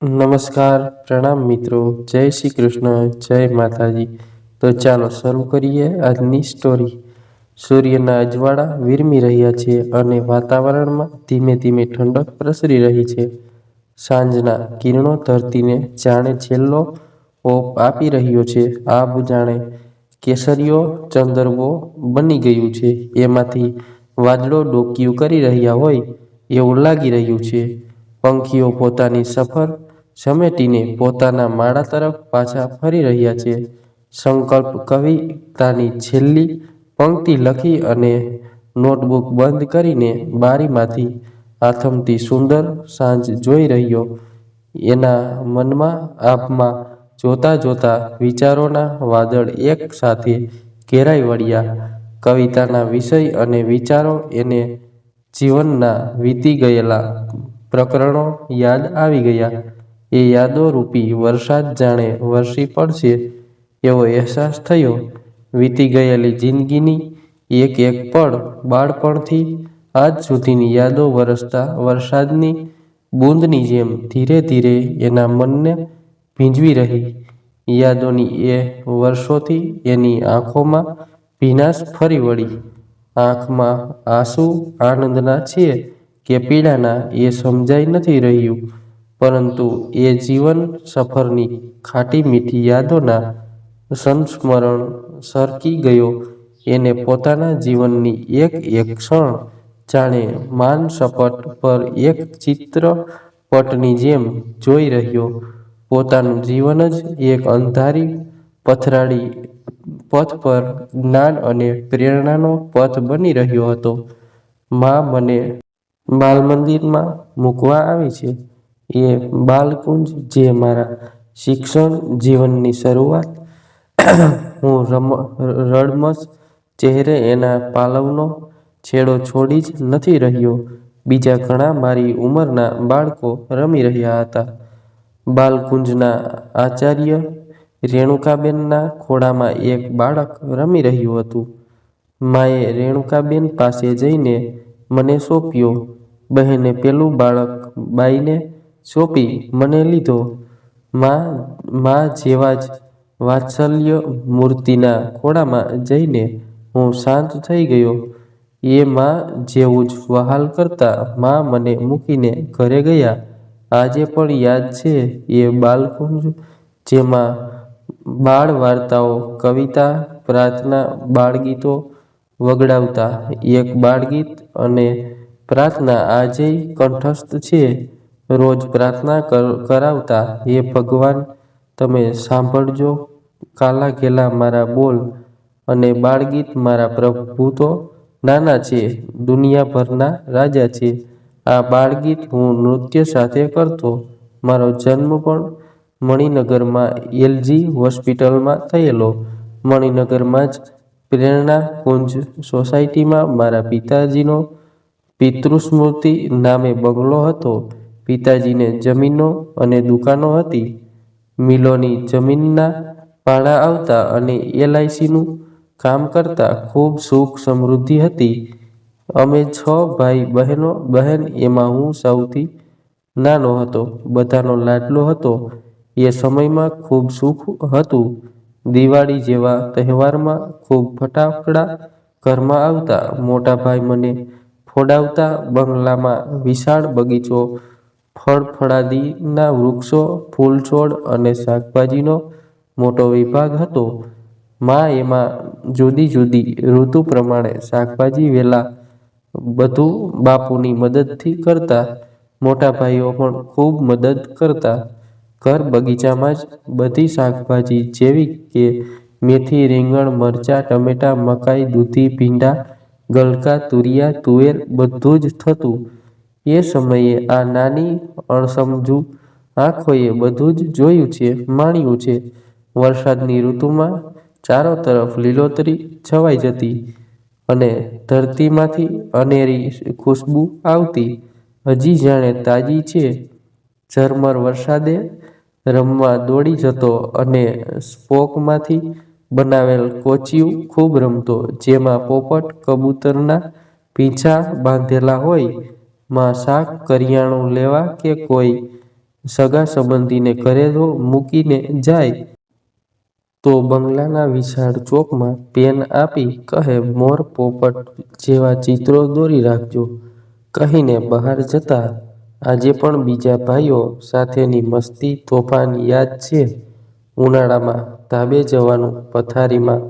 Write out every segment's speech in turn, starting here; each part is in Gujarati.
નમસ્કાર, પ્રણામ મિત્રો, જય શ્રી કૃષ્ણ, જય માતાજી. તો ચાલો શરૂ કરીએ આજની સ્ટોરી. સૂર્યના અજવાળા વિરમી રહ્યા છે અને વાતાવરણમાં ધીમે ધીમે ઠંડક પ્રસરી રહી છે. સાંજના કિરણો ધરતીને જાણે છેલ્લો ઓપ આપી રહ્યો છે. આબ જાણે કેસરીયો ચંદરવો બની ગયું છે. એમાંથી વાદળો ડોકિયું કરી રહ્યા હોય એવું લાગી રહ્યું છે. પંખીઓ પોતાની સફર સમેટીને પોતાના માળા તરફ પાછા ફરી રહ્યા છે. સંકલ્પ કવિતાની છેલ્લી પંક્તિ લખી અને નોટબુક બંધ કરીને બારીમાંથી આથમતી સુંદર સાંજ જોઈ રહ્યો. એના મનમાં આભમાં જોતા જોતા વિચારોના વાદળ એક સાથે ઘેરાઈ વળ્યા. કવિતાના વિષય અને વિચારો એને જીવનના વીતી ગયેલા પ્રકરણો યાદ આવી ગયા. એ યાદો રૂપી વરસાદ જાણે વરસી પડશે એવો અહેસાસ થયો. વીતી ગયેલી જિંદગીની એક એક પળ, બાળપણથી આજ સુધીની યાદો વરસતા વરસાદની બૂંદની જેમ ધીરે ધીરે એના મનને ભીંજવી રહી. યાદોની એ વર્ષોથી એની આંખોમાં ભીનાશ ફરી વળી. આંખમાં આંસુ આનંદના છે કે પીડાના એ સમજાઈ નથી રહ્યું, પરંતુ એ જીવન સફરની ખાટી મીઠી યાદોના સંસ્મરણ સરકી ગયો. એને પોતાના જીવનની એક એક ક્ષણ જાણે માનસપટ પર એક ચિત્રપટની જેમ જોઈ રહ્યો. પોતાનું જીવન જ એક અંધારી પથરાળી પથ પર જ્ઞાન અને પ્રેરણાનો પથ બની રહ્યો હતો. મા મને બાલમંદિરમાં મૂકવા આવી છે. એ બાલકુંજ જે મારા શિક્ષણ જીવનની શરૂઆત. હું રડમસ ચહેરે એના પાલવનો છેડો છોડી જ નથી રહ્યો. બીજા ઘણા મારી ઉંમરના બાળકો રમી રહ્યા હતા. બાલકુંજના આચાર્ય રેણુકાબેનના ખોળામાં એક બાળક રમી રહ્યું હતું. માએ રેણુકાબેન પાસે જઈને મને સોંપ્યો. બહેને પેલું બાળક બાઈને સોંપી મને લીધો. મા જેવા જ વાત્સલ્ય મૂર્તિના ખોળામાં જઈને હું શાંત થઈ ગયો. એ મા જેવું જ વહાલ કરતા મા મને મૂકીને ઘરે ગયા. આજે પણ યાદ છે એ બાલકુંજ, જેમાં બાળ વાર્તાઓ, કવિતા, પ્રાર્થના, બાળગીતો વગડાવતા. એક બાળગીત અને પ્રાર્થના આજેય કંઠસ્થ છે. રોજ પ્રાર્થના કરાવતા, હે ભગવાન, તમે સાંભળજો કાલા ઘેલા મારા બોલ. અને બાળગીત, મારા પ્રભુ તો નાના છે, દુનિયાભરના રાજા છે. આ બાળગીત હું નૃત્ય સાથે કરતો. મારો જન્મ પણ મણિનગરમાં એલજી હોસ્પિટલમાં થયેલો. મણિનગરમાં જ પ્રેરણા કુંજ સોસાયટીમાં મારા પિતાજીનો પિતૃસ્મૃતિ નામે બંગલો હતો. પિતાજીને જમીનો અને દુકાનો હતી. મિલોની જમીનના ભાડા આવતા અને LICનું કામ કરતા. ખૂબ સુખ સમૃદ્ધિ હતી. અમે 6 ભાઈ બહેનો. બહેન એમાં હું સૌથી નાનો હતો. બધાનો લાડલો હતો. એ સમયમાં ખૂબ સુખ હતું. દિવાળી જેવા તહેવારમાં ખૂબ ફટાકડા ઘરમાં આવતા. મોટા ભાઈ મને ફોડાવતા. બંગલામાં વિશાળ બગીચો, ફળફળાદીના વૃક્ષો, ફૂલછોડ અને શાકભાજીનો મોટો વિભાગ હતો. મા એમાં જુદી જુદી ઋતુ પ્રમાણે શાકભાજી વેલા બધું બાપુની મદદથી કરતા. મોટા ભાઈઓ પણ ખૂબ મદદ કરતા. ઘર બગીચામાં જ બધી શાકભાજી જેવી કે મેથી, રીંગણ, મરચાં, ટમેટાં, મકાઈ, દૂધી, ભીંડા, ગલકા, તુરિયા, તુવેર બધું જ થતું. એ સમયે આ નાની અણસમજુ આંખોએ બધું જ જોયું છે, માણ્યું છે. વરસાદની ઋતુમાં ચારો તરફ લીલોતરી છવાઈ જતી અને ધરતીમાંથી અનેરી ખુશ્બુ આવતી, હજી જાણે તાજી છે. ઝરમર વરસાદે રમવા દોડી જતો અને સ્પોકમાંથી બનાવેલ કોચિયું ખૂબ રમતો, જેમાં પોપટ કબૂતરના પીંછા બાંધેલા હોય. માં શાક કરિયાણું લેવા કે કોઈ સગા સંબંધીને ઘરે જો મૂકીને જાય તો બંગલાના વિશાળ ચોકમાં પેન આપી કહે, મોર પોપટ જેવા ચિત્રો દોરી રાખજો, કહીને બહાર જતા. આજે પણ બીજા ભાઈઓ સાથેની મસ્તી તોફાન યાદ છે. ઉનાળામાં ધાબે જવાનું, પથારીમાં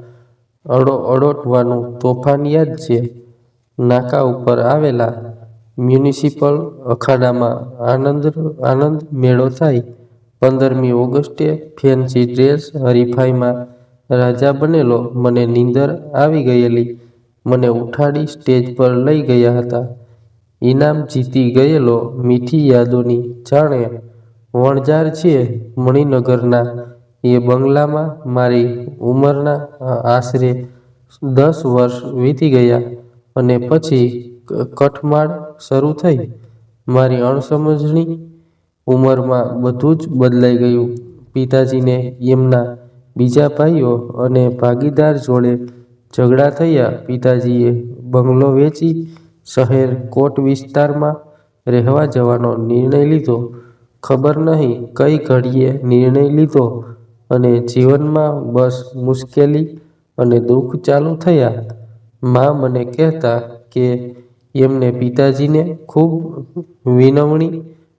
અડોટવાનું તોફાન યાદ છે. નાકા ઉપર આવેલા મ્યુનિસિપલ અખાડામાં આનંદ મેળો થાય. 15મી ઓગસ્ટે ફેન્સી ડ્રેસ હરીફાઈમાં રાજા બનેલો મને નીંદર આવી ગયેલી. મને ઉઠાડી સ્ટેજ પર લઈ ગયા હતા. ઇનામ જીતી ગયેલો મીઠી યાદોની જાણે વણઝાર છે. મણિનગરના એ બંગલામાં મારી ઉંમરના આશરે 10 વર્ષ વીતી ગયા અને પછી કઠમાળ શરૂ થઈ. મારી અણસમજણી ઉંમરમાં બધું જ બદલાઈ ગયું. પિતાજીને એમના બીજા ભાઈઓ અને ભાગીદાર જોડે ઝઘડા થયા. પિતાજીએ બંગલો વેચી શહેર કોટ વિસ્તારમાં રહેવા જવાનો નિર્ણય લીધો. ખબર નહીં કઈ ઘડીએ નિર્ણય લીધો અને જીવનમાં બસ મુશ્કેલી અને દુઃખ ચાલુ થયા. મા મને કહેતા કે એમને પિતાજીને ખૂબ વિનવણી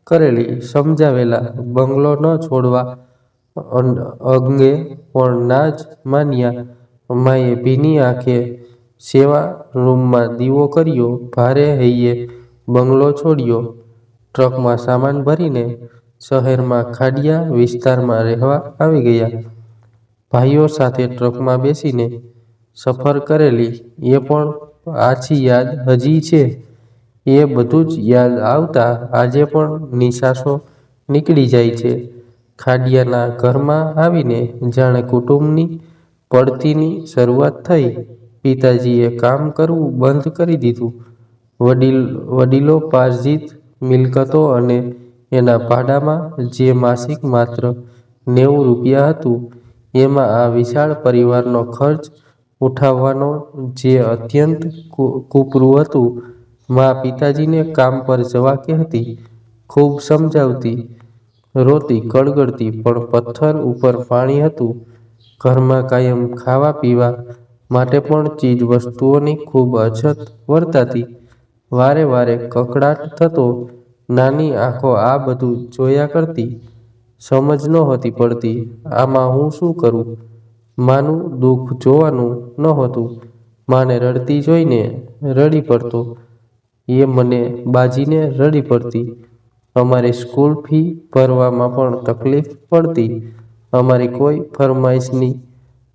કરેલી, સમજાવેલા, બંગલો ન છોડવા અંગે પણ ના જ માન્યા. માએ ભીની આંખે સેવા રૂમમાં દીવો કર્યો, ભારે હૈયે બંગલો છોડ્યો, ટ્રકમાં સામાન ભરીને શહેરમાં ખાડિયા વિસ્તારમાં રહેવા આવી ગયા. ભાઈઓ સાથે ટ્રકમાં બેસીને સફર કરેલી એ પણ આછી યાદ હજી છે. એ બધું જ યાદ આવતા આજે પણ નિસાસો નીકળી જાય છે. ખાડિયાના ઘરમાં આવીને જાણે કુટુંબની પડતીની શરૂઆત થઈ. પિતાજીએ કામ કરવું બંધ કરી દીધું. વડીલોપાર્જિત મિલકતો અને એના ભાડામાં જે માસિક માત્ર 90 રૂપિયા હતું, એમાં આ વિશાળ પરિવારનો ખર્ચ ઉઠાવવાનો જે અત્યંત કુપરું હતું. મા પિતાજીને કામ પર જવા કહેતી, ખૂબ સમજાવતી, રોતી, કળગળતી, પણ પથ્થર ઉપર પાણી હતું. ઘરમાં કાયમ ખાવા પીવા માટે પણ ચીજ વસ્તુઓની ખૂબ અછત વર્તાતી. વારે વારે કકળાટ થતો. નાની આંખો આ બધું જોયા કરતી. સમજ નહોતી પડતી આમાં હું શું કરું. માનું દુઃખ જોવાનું નહોતું. માને રડતી જોઈને રડી પડતો. એ મને બાજીને રડી પડતી. અમારી સ્કૂલ ફી ભરવામાં પણ તકલીફ પડતી. અમારી કોઈ ફરમાઈશની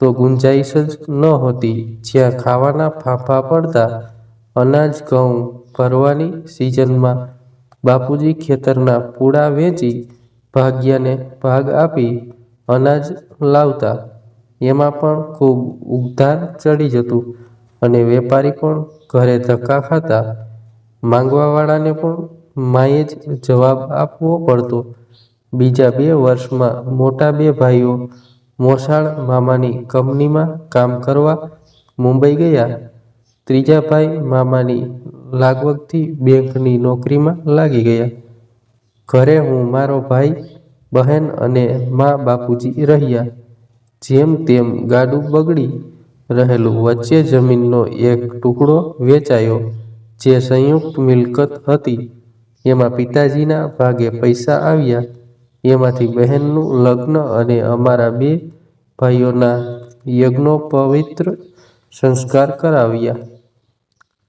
તો ગુંજાઈશ જ નહોતી. જ્યાં ખાવાના ફાંફા પડતા. અનાજ ઘઉં ભરવાની સિઝનમાં બાપુજી ખેતરના પૂળા વેચી ભાગ્યાને ભાગ આપી અનાજ લાવતા. એમાં પણ ખૂબ ઉધાર ચડી જતું અને વેપારી પણ ઘરે ધક્કા ખાતા. માંગવાવાળાને પણ માએ જ જવાબ આપવો પડતો. બીજા 2 વર્ષમાં મોટા 2 ભાઈઓ મોસાળ મામાની કંપનીમાં કામ કરવા મુંબઈ ગયા. ત્રીજા ભાઈ મામાની લાગવગથી બેંકની નોકરીમાં લાગી ગયા. ઘરે હું, મારો ભાઈ બહેન અને મા બાપુજી રહ્યા. જેમ તેમ ગાડું બગડી રહેલું. વચ્ચે જમીનનો એક ટુકડો વેચાયો જે સંયુક્ત મિલકત હતી. એમાં પિતાજીના ભાગે પૈસા આવ્યા. એમાંથી બહેનનું લગ્ન અને અમારા 2 ભાઈઓના યજ્ઞોપવિત સંસ્કાર કરાવ્યા.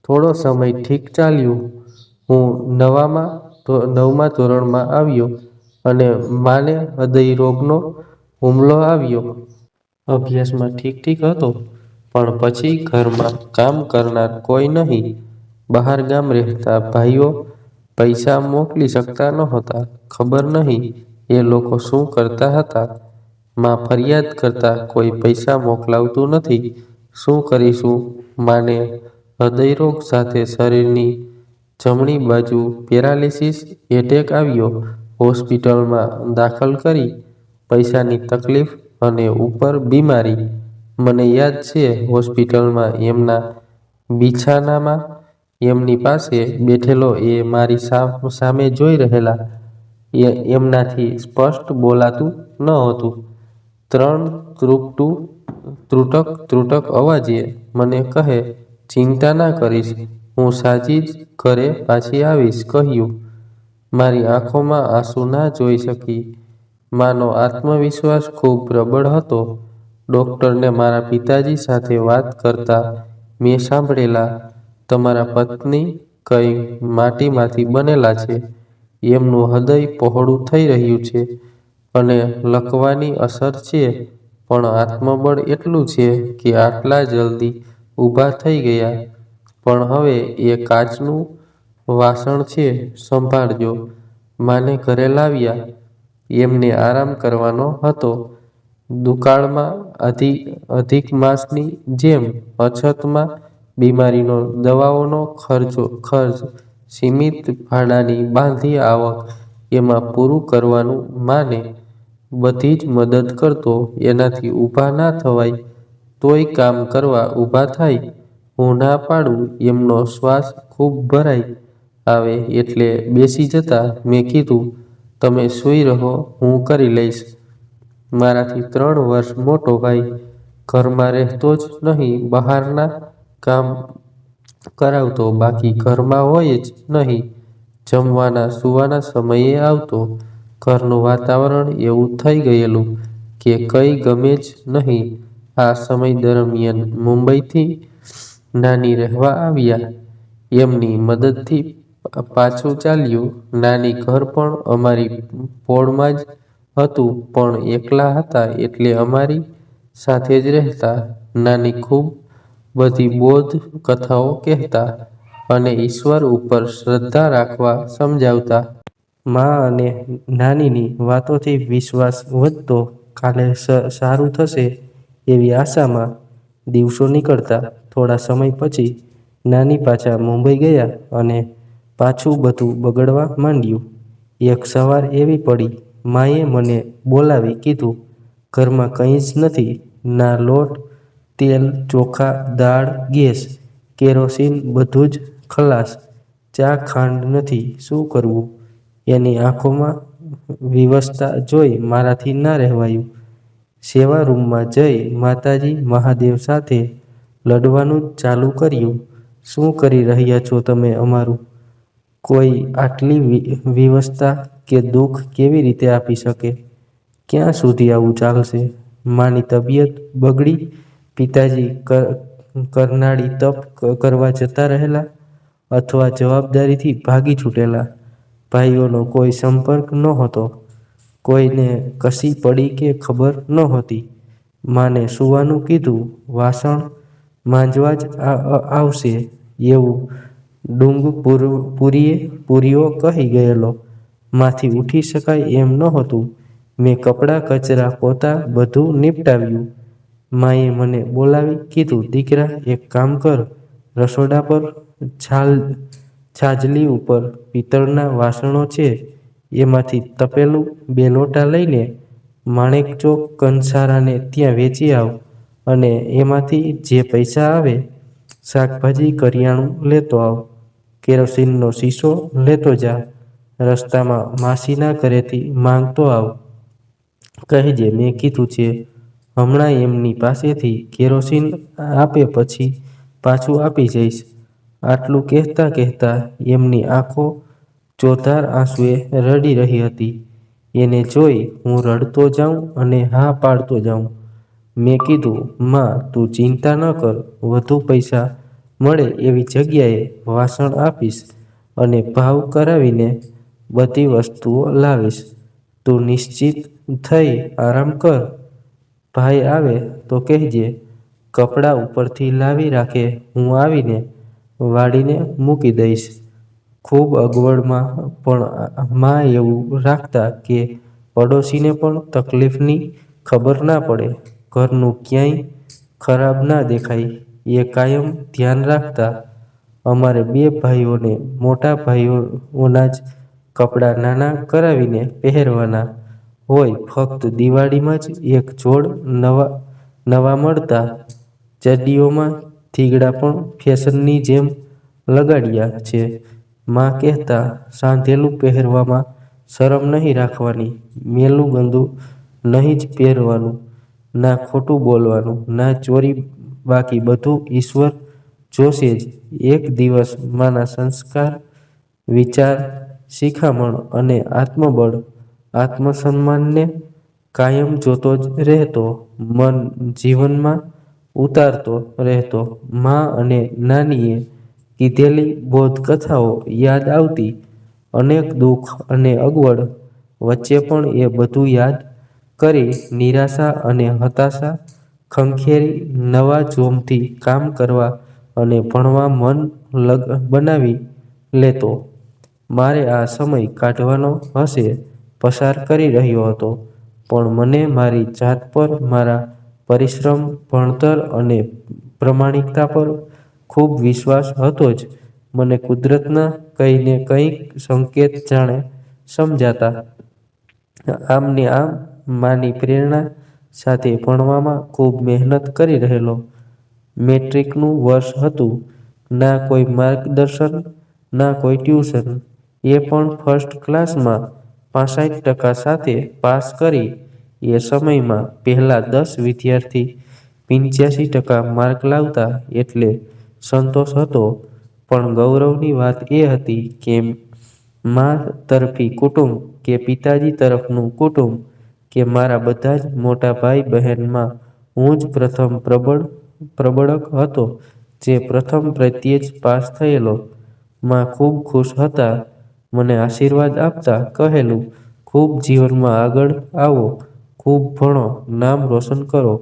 થોડો સમય ઠીક ચાલ્યું. હું 9મા ધોરણમાં આવ્યો અને માને હૃદયરોગનો હુમલો આવ્યો. અભ્યાસમાં ઠીક હતો, પણ પછી ઘરમાં કામ કરનાર કોઈ નહીં. બહાર ગામ રહેતા ભાઈઓ પૈસા મોકલી શકતા નહોતા. ખબર નહીં એ લોકો શું કરતા હતા. મા ફરિયાદ કરતા, કોઈ પૈસા મોકલાવતું નથી, શું કરીશું. માને હૃદયરોગ સાથે શરીરની જમણી બાજુ પેરાલિસિસ એટેક આવ્યો. હોસ્પિટલમાં દાખલ કરી. પૈસાની તકલીફ અને ઉપર બીમારી. મને યાદ છે હોસ્પિટલમાં એમના બિછાનામાં એમની પાસે બેઠેલો એ મારી સામે જોઈ રહેલા. એમનાથી સ્પષ્ટ બોલાતું ન હતું. ત્રણ ત્રુટક અવાજે મને કહે, ચિંતા ના કરીશ, હું સાજી જ ઘરે પાછી આવીશ કહ્યું. મારી આંખોમાં આંસુ ના જોઈ શકી. માનો આત્મવિશ્વાસ ખૂબ પ્રબળ હતો. ડોક્ટરને મારા પિતાજી સાથે વાત કરતા મેં સાંભળેલા, તમારા પત્ની કઈ માટીમાંથી બનેલા છે. એમનું હૃદય પહોળું થઈ રહ્યું છે અને લકવાની અસર છે, પણ આત્મબળ એટલું છે કે આટલા જલ્દી ઊભા થઈ ગયા. પણ હવે એ કાચનું વાસણ છે, સંભાળજો. માને ઘરે લાવ્યા. એમને આરામ કરવાનો હતો. દુકાળમાં અધિક માસની જેમ અછતમાં બીમારીનો દવાઓનો ખર્ચ, સીમિત ભાડાની બાંધી આવક, એમાં પૂરું કરવાનું માને બધી જ મદદ કરતો. એનાથી ઊભા ના થવાય તોય કામ કરવા ઊભા થાય. હું ના પાડું એમનો શ્વાસ ખૂબ ભરાઈ આવે એટલે બેસી જતા મેં કીધું, તમે સૂઈ રહો, હું કરી લઈશ. મારાથી 3 વર્ષ મોટો ભાઈ ઘરમાં રહેતો જ નહીં, બહારના કામ કરાવતો, બાકી ઘરમાં હોય જ નહીં. જમવાના સૂવાના સમયે આવતો. ઘરનું વાતાવરણ એવું થઈ ગયેલું કે કઈ ગમે જ નહીં. આ સમય દરમિયાન મુંબઈથી નાની રહેવા આવ્યા. એમની મદદથી પાછું ચાલ્યું. નાની ઘર પણ અમારી પોળમાં જ હતું, પણ એકલા હતા એટલે અમારી સાથે જ રહેતા. નાની ખૂબ બધી બૌદ્ધ કથાઓ કહેતા અને ઈશ્વર ઉપર શ્રદ્ધા રાખવા સમજાવતા. મા અને નાનીની વાતોથી વિશ્વાસ વધતો. કાલે સારું થશે એવી આશામાં દિવસો નીકળતા. થોડા સમય પછી નાની પાછા મુંબઈ ગયા અને પાછું બધું બગડવા માંડ્યું. એક સવાર એવી પડી, માએ મને બોલાવી કીધું, ઘરમાં કંઈ જ નથી. ના લોટ, તેલ, ચોખા, દાળ, ગેસ, કેરોસીન, બધું જ ખલાસ. ચા ખાંડ નથી. શું કરવું? એની આંખોમાં વિવશતા જોઈ મારાથી ના રહેવાયું. સેવા રૂમમાં જઈ માતાજી મહાદેવ સાથે લડવાનું ચાલુ કર્યું. શું કરી રહ્યા છો તમે અમારું? કોઈ આટલી વિવશતા કે દુઃખ કેવી રીતે આપી શકે? ક્યાં સુધી આવું ચાલશે? માની તબિયત બગડી. પિતાજી કરનાળી તપ કરવા જતા રહેલા અથવા જવાબદારીથી ભાગી છૂટેલા. ભાઈઓનો કોઈ સંપર્ક નહોતો. કોઈને કશી પડી કે ખબર નહોતી. માને સૂવાનું કીધું. વાસણ માંજવા જ આવશે એવું પૂરીઓ કહી ગયેલો. માંથી ઉઠી શકાય એમ નહોતું. મેં કપડાં, કચરા, પોતા બધું નિપટાવ્યું. માએ મને બોલાવી કીધું, દીકરા એક કામ કર, રસોડા પર છાજલી ઉપર પિત્તળના વાસણો છે, એમાંથી તપેલું 2 લોટા લઈને માણેકચોક કંસારાને ત્યાં વેચી આવ અને એમાંથી જે પૈસા આવે શાકભાજી કરિયાણું લેતો આવ. કેરોસીનનો શીશો લેતો જા. રસ્તામાં માસીના ઘરેથી માંગતો આવ. કહેજે મેં કીધું છે. હમણાં એમની પાસેથી કેરોસીન આપે પછી પાછું આપી જઈશ. આટલું કહેતા એમની આંખો ચોધાર આંસુએ રડી રહી હતી. એને જોઈ હું રડતો જાઉં અને હા પાડતો જાઉં. મેં કીધું, માં તું ચિંતા ન કર, વધુ પૈસા મળે એવી જગ્યાએ વાસણ આપીશ અને ભાવ કરાવીને બધી વસ્તુઓ લાવીશ. તું નિશ્ચિત થઈ આરામ કર. ભાઈ આવે તો કહેજે કપડાં ઉપરથી લાવી રાખે, હું આવીને વાળીને મૂકી દઈશ. ખૂબ અગવડમાં પણ મા એવું રાખતા કે પડોશીને પણ તકલીફની ખબર ના પડે, ઘરનું ક્યાંય ખરાબ ના દેખાય, એ કાયમ ધ્યાન રાખતા. અમારે 2 ભાઈઓને મોટા ભાઈઓના જ કપડાં નાના કરાવીને પહેરવાના હોય. ફક્ત દિવાળીમાં જ એક જોડ નવા મળતા. ચડ્ડીઓમાં થીગડા પણ ફેશનની જેમ લગાડ્યા છે. માં કહેતા, સાંધેલું પહેરવામાં શરમ નહીં રાખવાની, મેલું ગંદુ નહીં જ પહેરવાનું, ના ખોટું બોલવાનું, ના ચોરી, બાકી બધું ઈશ્વર જોશે જ. એક દિવસ માના સંસ્કાર, વિચાર, શિખામણ અને આત્મબળ, આત્મસન્માનને કાયમ જોતો જ રહેતો, મન જીવનમાં ઉતારતો રહેતો. મા અને નાનીએ કીધેલી બોધકથાઓ યાદ આવતી, અનેક દુઃખ અને અગવડ વચ્ચે પણ એ બધું યાદ કરી નિરાશા અને હતાશા ખંખેરી નવા જોમથી કામ કરવા અને ભણવા મન બનાવી લેતો. મારે આ સમય કાઢવાનો હશે પસાર કરી રહ્યો હતો, પણ મને મારી જાત પર, મારા પરિશ્રમ, ભણતર અને પ્રમાણિકતા પર ખૂબ વિશ્વાસ હતો જ. મને કુદરતના કંઈને કંઈક સંકેત જાણે સમજાતા. આમ ને આમ માની પ્રેરણા સાથે ભણવામાં ખૂબ મહેનત કરી રહેલો. મેટ્રિકનું વર્ષ હતું. ના કોઈ માર્ગદર્શન, ના કોઈ ટ્યુશન, એ પણ ફર્સ્ટ ક્લાસમાં 65% સાથે પાસ કરી. એ સમયમાં પહેલા 10 વિદ્યાર્થી 85% માર્ક લાવતા એટલે સંતોષ હતો. પણ ગૌરવની વાત એ હતી કે મા તરફી કુટુંબ કે પિતાજી તરફનું કુટુંબ કે મારા બધા જ મોટા ભાઈ બહેનમાં હું જ પ્રથમ પ્રબળક હતો, જે પ્રથમ પ્રત્યે જ પાસ થયેલો. મા ખૂબ ખુશ હતા. મને આશીર્વાદ આપતા કહેલું, ખૂબ જીવનમાં આગળ આવો, ખૂબ ભણો, નામ રોશન કરો,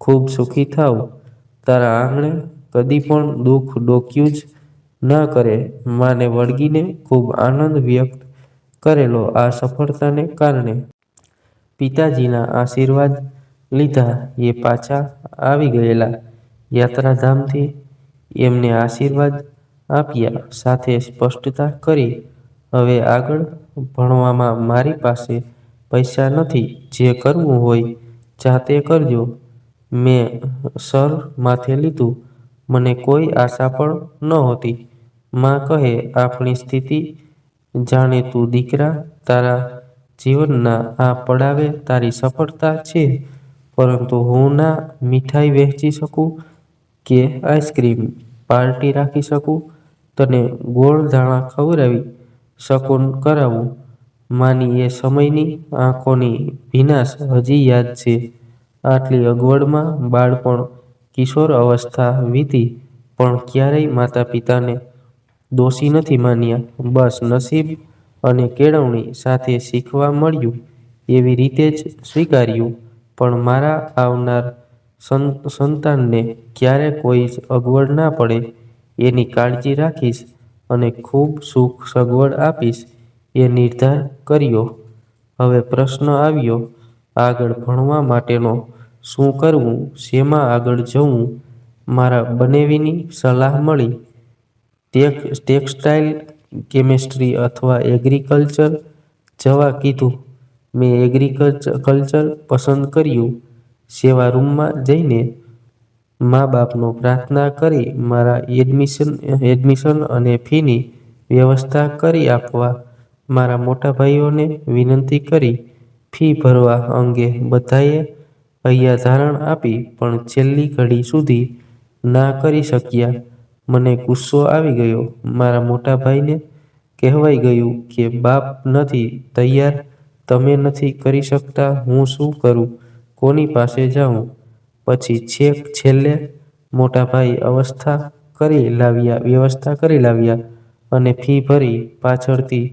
ખૂબ સુખી થાવ. તારા આંગણે કદી પણ દુઃખ ડોક્યું જ ન કરે. માને વળગીને ખૂબ આનંદ વ્યક્ત કરેલો આ સફળતાને કારણે. પિતાજીના આશીર્વાદ લીધા એ પાછા આવી ગયેલા યાત્રાધામથી. એમને આશીર્વાદ આપ્યા સાથે સ્પષ્ટતા કરી, હવે આગળ ભણવામાં મારી પાસે પૈસા નથી, જે કરવું હોય જાતે કરજો. મેં સર માથે લીધું. મને કોઈ આશા પણ નહોતી. મા કહે, આપણી સ્થિતિ જાણે તું દીકરા, તારા જીવનના આ પડાવે તારી સફળતા છે, પરંતુ હું ના મીઠાઈ વહેંચી શકું કે આઈસ્ક્રીમ પાર્ટી રાખી શકું, તને ગોળ ધાણા ખવડાવી શકું કરાવું. માની એ સમયની આંખોની ભીનાશ હજી યાદ છે. આટલી અગવડમાં બાળપણ, કિશોર અવસ્થા વીતી, પણ ક્યારેય માતા પિતાને દોષી નથી માન્યા. બસ નસીબ અને કેળવણી સાથે શીખવા મળ્યું એવી રીતે જ સ્વીકાર્યું. પણ મારા આવનાર સંતાનને ક્યારે કોઈ જ અગવડ ના પડે એની કાળજી રાખીશ અને ખૂબ સુખ સગવડ આપીશ એ નિર્ધાર કર્યો. હવે પ્રશ્ન આવ્યો, આગળ ભણવા માટેનો શું કરવું, શેમાં આગળ જવું? મારા બનેવીની સલાહ મળી. ટેક્સટાઇલ, કેમેસ્ટ્રી અથવા એગ્રીકલ્ચર જવા કીધું. મેં એગ્રીકલ્ચર પસંદ કર્યું. સેવા રૂમમાં જઈને મા બાપનો પ્રાર્થના કરી મારા એડમિશન અને ફીની વ્યવસ્થા કરી આપવા મારા મોટા ભાઈઓને વિનંતી કરી. ફી ભરવા અંગે બધાએ હૈયાધારણ આપી, પણ છેલ્લી ઘડી સુધી ના કરી શક્યા. મને ગુસ્સો આવી ગયો. મારા મોટા ભાઈને કહેવાઈ ગયું કે બાપ નથી તૈયાર, તમે નથી કરી શકતા, હું શું કરું, કોની પાસે જાઉં? પછી છેક છેલ્લે મોટા ભાઈ વ્યવસ્થા કરી લાવ્યા અને ફી ભરી. પાછળથી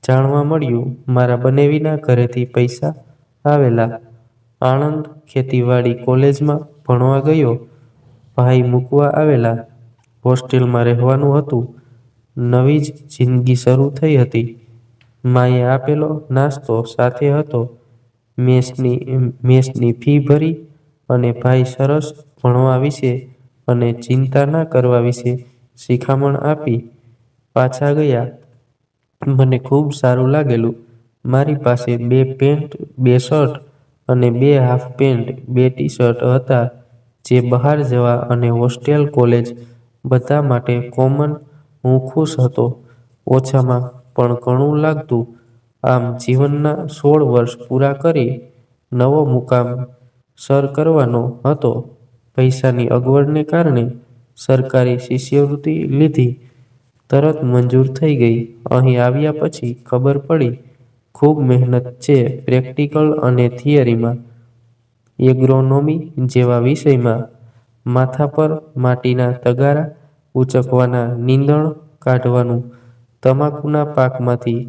જાણવા મળ્યું, મારા બનેવીના ઘરેથી પૈસા આવેલા. આણંદ ખેતીવાડી કોલેજમાં ભણવા ગયો. ભાઈ મૂકવા આવેલા. હોસ્ટેલમાં રહેવાનું હતું. નવી જ જિંદગી શરૂ થઈ હતી. માએ આપેલો નાસ્તો સાથે હતો. મેસની ફી ભરી અને ભાઈ સરસ ભણવા વિશે અને ચિંતા ના કરવા વિશે શિખામણ આપી. પાછા ગયા. મને ખૂબ સારું લાગેલું. મારી પાસે 2 પેન્ટ, 2 શર્ટ અને 2 હાફ પેન્ટ, 2 ટી-શર્ટ હતા, જે બહાર જવા અને હોસ્ટેલ, કોલેજ બધા માટે કોમન. હું ખુશ હતો. ઓછામાં પણ ઘણું લાગતું. આમ જીવનના 16 વર્ષ પૂરા કરી નવો મુકામ સર કરવાનો હતો. પૈસાની અગવડને કારણે સરકારી શિષ્યવૃત્તિ લીધી. તરત મંજૂર થઈ ગઈ. અહીં આવ્યા પછી ખબર પડી ખૂબ મહેનત છે પ્રેક્ટિકલ અને થિયરીમાં. એગ્રોનોમી જેવા વિષયમાં માથા પર માટીના તગારા ઉચકવાના, નીંદણ કાઢવાનું, તમાકુના પાકમાંથી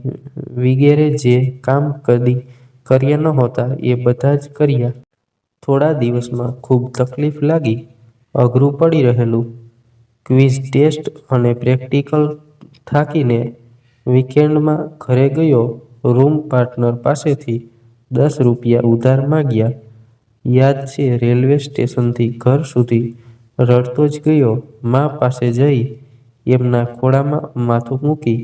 વિગેરે જે કામ કદી કર્યા નહોતા એ બધા જ કર્યા. થોડા દિવસમાં ખૂબ તકલીફ લાગી. અઘરું પડી રહેલું. ક્વિઝ ટેસ્ટ અને પ્રેક્ટિકલ થાકીને વીકેન્ડમાં ઘરે ગયો. રૂમ પાર્ટનર પાસેથી 10 રૂપિયા ઉધાર માગ્યા. યાદ છે રેલવે સ્ટેશનથી ઘર સુધી રડતો જ ગયો. મા પાસે જઈ એમના ખોળામાં માથું મૂકી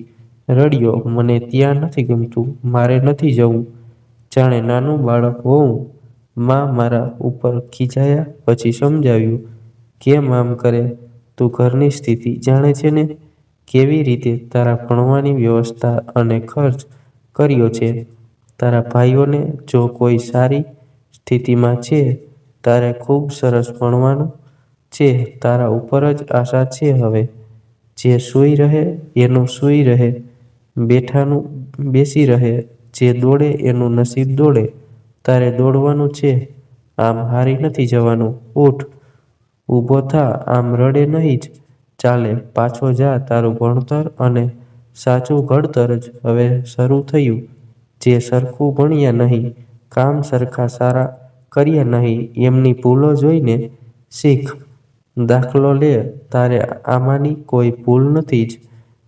રડ્યો. મને ત્યાં નથી ગમતું, મારે નથી જવું. જાણે નાનું બાળક હોઉં. મા મારા ઉપર ખીજાયા. પછી સમજાવ્યું, કેમ આમ કરે? તું ઘરની સ્થિતિ જાણે છે ને? કેવી રીતે તારા ભણવાની વ્યવસ્થા અને ખર્ચ કર્યો છે. તારા ભાઈઓને જો કોઈ સારી સ્થિતિમાં છે, તારે ખૂબ સરસ ભણવાનું છે. તારા ઉપર જ આશા છે હવે. જે સૂઈ રહે એનું સૂઈ રહે, બેઠાનું બેસી રહે. જે દોડે એનું નસીબ દોડે. તારે દોડવાનું છે. આમ હારી નથી જવાનું. ઊઠ, ઊભો થા. આમ રડે નહીં જ ચાલે. પાછો જા. તારું ભણતર અને સાચું ઘડતર જ હવે શરૂ થયું. જે સરખું ભણ્યા નહીં, કામ સરખા સારા કર્યા નહીં, એમની ભૂલો જોઈને શીખ. દાખલો લે. તારે આમાંની કોઈ ભૂલ નથી જ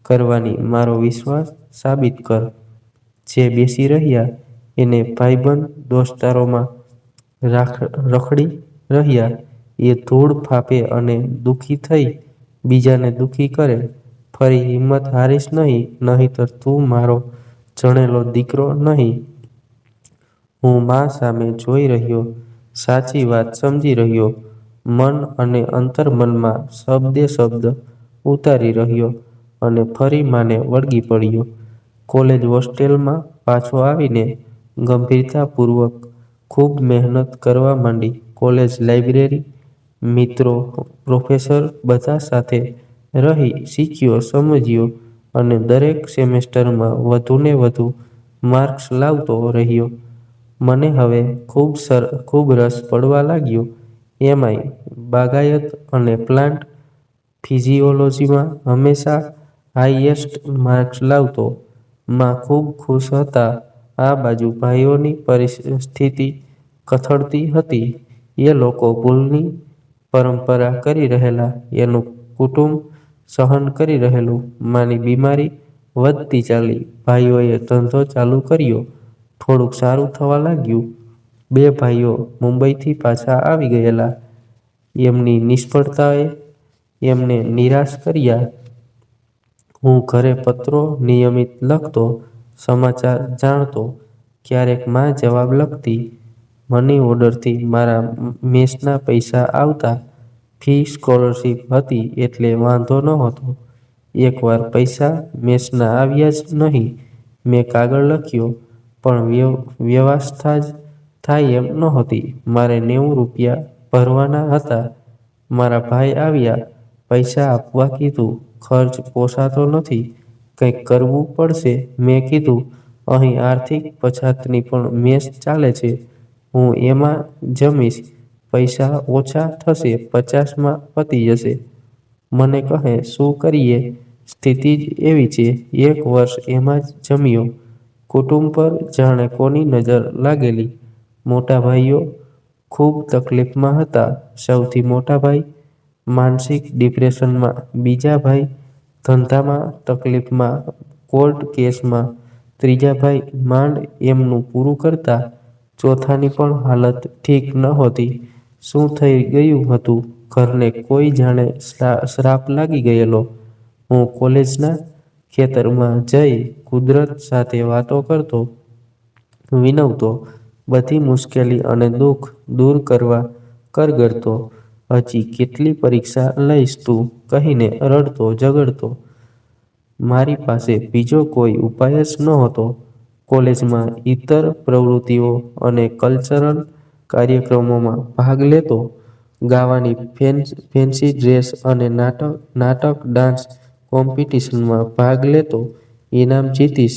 કરવાની. મારો વિશ્વાસ સાબિત કર. જે બેસી રહ્યા એને ભાઈબંધ દોસ્તારોમાં રખડી રહ્યા એ ધૂળ ફાફે અને દુઃખી થઈ બીજાને દુઃખી કરે. ફરી હિંમત હારીશ નહીં, નહીંતર તું મારો જણેલો દીકરો નહીં. હું મા સામે જોઈ રહ્યો, સાચી વાત સમજી રહ્યો, મન અને અંતર્મનમાં શબ્દે શબ્દ ઉતારી રહ્યો અને ફરી માને વળગી પડ્યો. કોલેજ હોસ્ટેલમાં પાછો આવીને ગંભીરતાપૂર્વક ખૂબ મહેનત કરવા માંડી. કોલેજ લાઇબ્રેરી, મિત્રો, પ્રોફેસર બધા સાથે રહી શીખ્યો, સમજ્યો અને દરેક સેમેસ્ટરમાં વધુને વધુ માર્ક્સ લાવતો રહ્યો. મને હવે ખૂબ રસ પડવા લાગ્યો. એમાંય બાગાયત અને પ્લાન્ટ ફિઝિયોલોજીમાં હંમેશા હાઈએસ્ટ માર્ક્સ લાવતો. માં ખૂબ ખુશ હતા. આ બાજુ ભાઈઓની પરિસ્થિતિ કથળતી હતી. એ લોકો ભૂલની પરંપરા કરી રહેલા. એનું કુટુંબ સહન કરી રહેલું. માની બીમારી વધતી ચાલી. ભાઈઓએ ધંધો ચાલુ કર્યો. થોડુંક સારું થવા લાગ્યું. 2 ભાઈઓ મુંબઈથી પાછા આવી ગયેલા. એમની નિષ્ફળતાએ એમને નિરાશ કર્યા. હું ઘરે પત્રો નિયમિત લખતો, સમાચાર જાણતો. ક્યારેક મા જવાબ લખતી. મની ઓર્ડરથી મારા મેસના પૈસા આવતા. ફી સ્કોલરશીપ હતી એટલે વાંધો નહોતો. એકવાર પૈસા મેસના આવ્યા જ નહીં. મેં કાગળ લખ્યો, પણ વ્યવસ્થા જ થાય એમ નહોતી. મારે 90 રૂપિયા ભરવાના હતા. મારા ભાઈ આવ્યા. પૈસા આપવા કીધું. ખર્ચ પોસાતો નથી, કંઈક કરવું પડશે. મેં કીધું, અહીં આર્થિક પછાતની પણ મેસ ચાલે છે. હું એમાં જમીશ. પૈસા ઓછા થશે, 50માં પતી જશે. મને કહે, શું કરીએ? સ્થિતિ જ એવી છે. 1 વર્ષ એમાં જ જમ્યો. કુટુંબ પર જાણે કોની નજર લાગેલી. મોટા ભાઈઓ ખૂબ તકલીફમાં હતા. સૌથી મોટા ભાઈ માનસિક ડિપ્રેશનમાં, બીજા ભાઈ ધંધામાં તકલીફમાં, કોર્ટ કેસમાં, ત્રીજા ભાઈ માંડ એમનું પૂરું કરતા, ચોથાની પણ હાલત ઠીક નહોતી. શું થઈ ગયું હતું? ઘરને કોઈ જાણે શ્રાપ લાગી ગયેલો. હું કોલેજના ખેતરમાં જઈ કુદરત સાથે વાતો કરતો, વિનવતો, બધી મુશ્કેલી અને દુઃખ દૂર કરવા કરગરતો. હજી કેટલી પરીક્ષા લઈશ તું? કહીને રડતો ઝઘડતો. મારી પાસે બીજો કોઈ ઉપાય જ નહોતો. કોલેજમાં ઇતર પ્રવૃત્તિઓ અને કલ્ચરલ કાર્યક્રમોમાં ભાગ લેતો, ગાવાની ફેન્સી ડ્રેસ અને નાટક ડાન્સ કોમ્પિટિશનમાં ભાગ લેતો, ઇનામ જીતી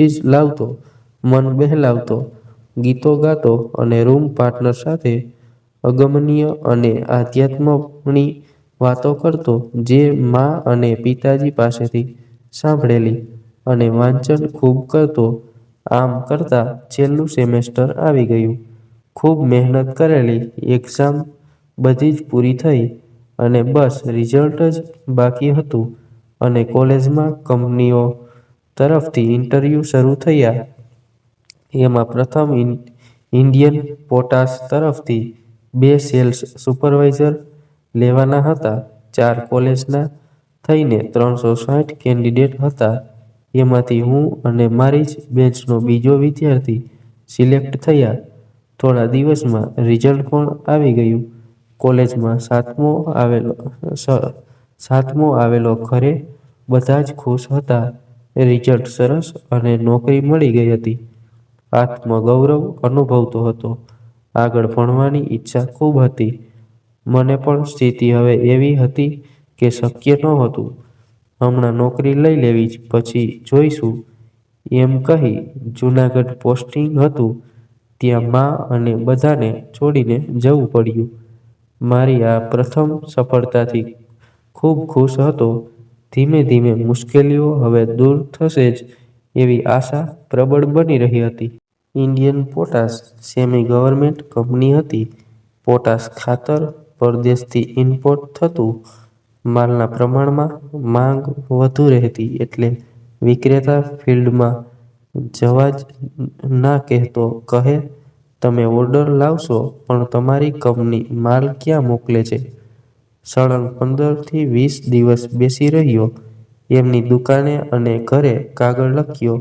જ લાવતો, મન બહેલાવતો, ગીતો ગાતો અને રૂમ પાર્ટનર સાથે અગમનીય અને આધ્યાત્મની વાતો કરતો, જે મા અને પિતાજી પાસેથી સાંભળેલી, અને વાંચન ખૂબ કરતો. આમ કરતા છેલ્લું સેમેસ્ટર આવી ગયું. ખૂબ મહેનત કરેલી, એક્ઝામ બધી જ પૂરી થઈ અને બસ રિઝલ્ટ જ બાકી હતું અને કોલેજમાં કંપનીઓ તરફથી ઇન્ટરવ્યૂ શરૂ થયા. એમાં પ્રથમ ઇન્ડિયન પોટાશ તરફથી 2 સેલ્સ સુપરવાઇઝર લેવાના હતા. 4 કોલેજના થઈને 360 કેન્ડિડેટ હતા. એમાંથી હું અને મારી જ બેચનો બીજો વિદ્યાર્થી સિલેક્ટ થયા. થોડા દિવસમાં રિઝલ્ટ પણ આવી ગયું. કોલેજમાં સાતમો આવેલો ઘરે બધા જ ખુશ હતા. રિઝલ્ટ સરસ અને નોકરી મળી ગઈ હતી. આત્મગૌરવ અનુભવતો હતો. આગળ ભણવાની ઈચ્છા ખૂબ હતી. મને પણ સ્થિતિ હવે એવી હતી કે શક્ય નહોતું. હમણાં નોકરી લઈ લેવી જ, પછી જોઈશું એમ કહી જૂનાગઢ પોસ્ટિંગ હતું ત્યાં મા અને બધાને છોડીને જવું પડ્યું. મારી આ પ્રથમ સફળતાથી ખૂબ ખુશ હતો. ધીમે ધીમે મુશ્કેલીઓ હવે દૂર થશે જ એવી આશા પ્રબળ બની રહી હતી. Indian potash semi government company હતી. પોટાશ ખાતર પરદેશથી ઇમ્પોર્ટ થતું. માલના પ્રમાણમાં માંગ વધુ રહેતી એટલે વિક્રેતા ફિલ્ડમાં જવા જ ના કહેતો. કહે, તમે ઓર્ડર લાવશો પણ તમારી કંપની માલ ક્યાં મોકલે છે? સળંગ 15 થી 20 દિવસ બેસી રહ્યો એમની દુકાને અને ઘરે કાગળ લખ્યો,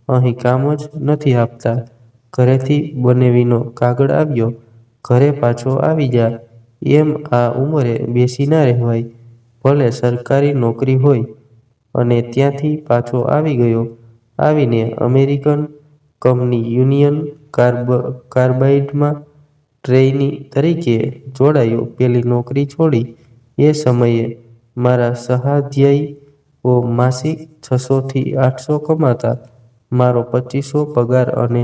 અહીં કામ જ નથી આપતા. ઘરેથી બનેવીનો કાગળ આવ્યો, ઘરે પાછો આવી જા. એમ આ ઉંમરે બેસી ના રહેવાય. ભલે સરકારી નોકરી હોય. અને ત્યાંથી પાછો આવી ગયો. આવીને અમેરિકન કંપની યુનિયન કાર્બાઇડમાં ટ્રેઇની તરીકે જોડાયો. પેલી નોકરી છોડી. એ સમયે મારા સહાધ્યાયીઓ માસિક 600 થી 800 કમાતા. મારો 2500 પગાર અને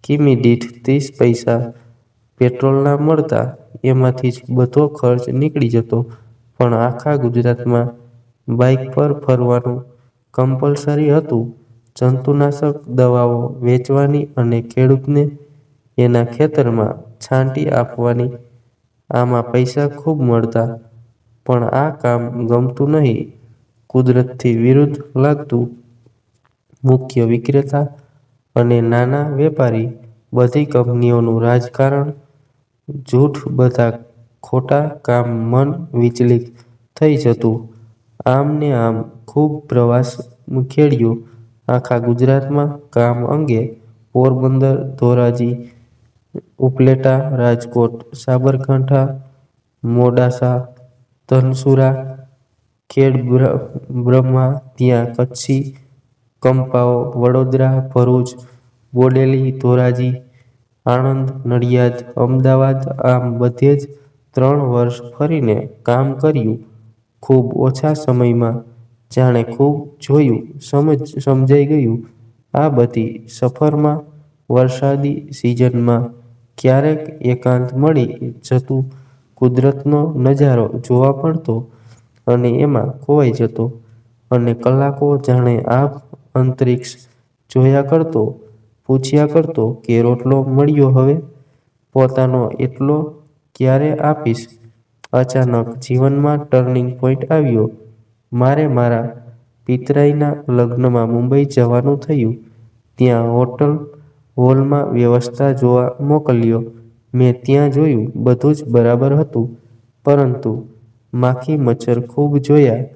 કિમી દીઠ 30 પૈસા પેટ્રોલના મળતા. એમાંથી જ બધો ખર્ચ નીકળી જતો. પણ આખા ગુજરાતમાં બાઇક પર ફરવાનું કમ્પલસરી હતું. જંતુનાશક દવાઓ વેચવાની અને ખેડૂતને એના ખેતરમાં છાંટી આપવાની. આમાં પૈસા ખૂબ મળતા. પણ આ કામ ગમતું નહીં. કુદરતથી વિરુદ્ધ લાગતું. મુખ્ય વિક્રેતા અને નાના વેપારી, બધી કંપનીઓનું રાજકારણ, જૂઠ, બધા ખોટા કામ, મન વિચલિત થઈ જતું. આમ ને આમ ખૂબ પ્રવાસ ખેડ્યો આખા ગુજરાતમાં કામ અંગે. પોરબંદર, ધોરાજી, ઉપલેટા, રાજકોટ, સાબરકાંઠા, મોડાસા, ધનસુરા, ખેડબ્રહ્મા, ત્યાં કચ્છી કંપાઓ, વડોદરા, ભરૂચ, બોડેલી, ધોરાજી, આણંદ, નડિયાદ, અમદાવાદ, આમ બધે જ 3 વર્ષ ફરીને કામ કર્યું. ખૂબ ઓછા સમયમાં જાણે ખૂબ જોયું, સમજાઈ ગયું. આ બધી સફરમાં વરસાદી સિઝનમાં ક્યારેક એકાંત મળી જતું. કુદરતનો નજારો જોવા મળતો અને એમાં ખોવાઈ જતો. અને કલાકો જાણે આભ અંતરિક્ષ જોયા કરતો. પૂછ્યા કરતો કે રોટલો મળ્યો હવે? પોતાનો એટલો ક્યારે આપીશ? અચાનક જીવનમાં ટર્નિંગ પોઈન્ટ આવ્યો. મારે મારા પિતરાઈના લગ્નમાં મુંબઈ જવાનું થયું. ત્યાં હોલમાં વ્યવસ્થા જોવા મોકલ્યો. મેં ત્યાં જોયું, બધું જ બરાબર હતું. પરંતુ માખી મચ્છર ખૂબ જોયા.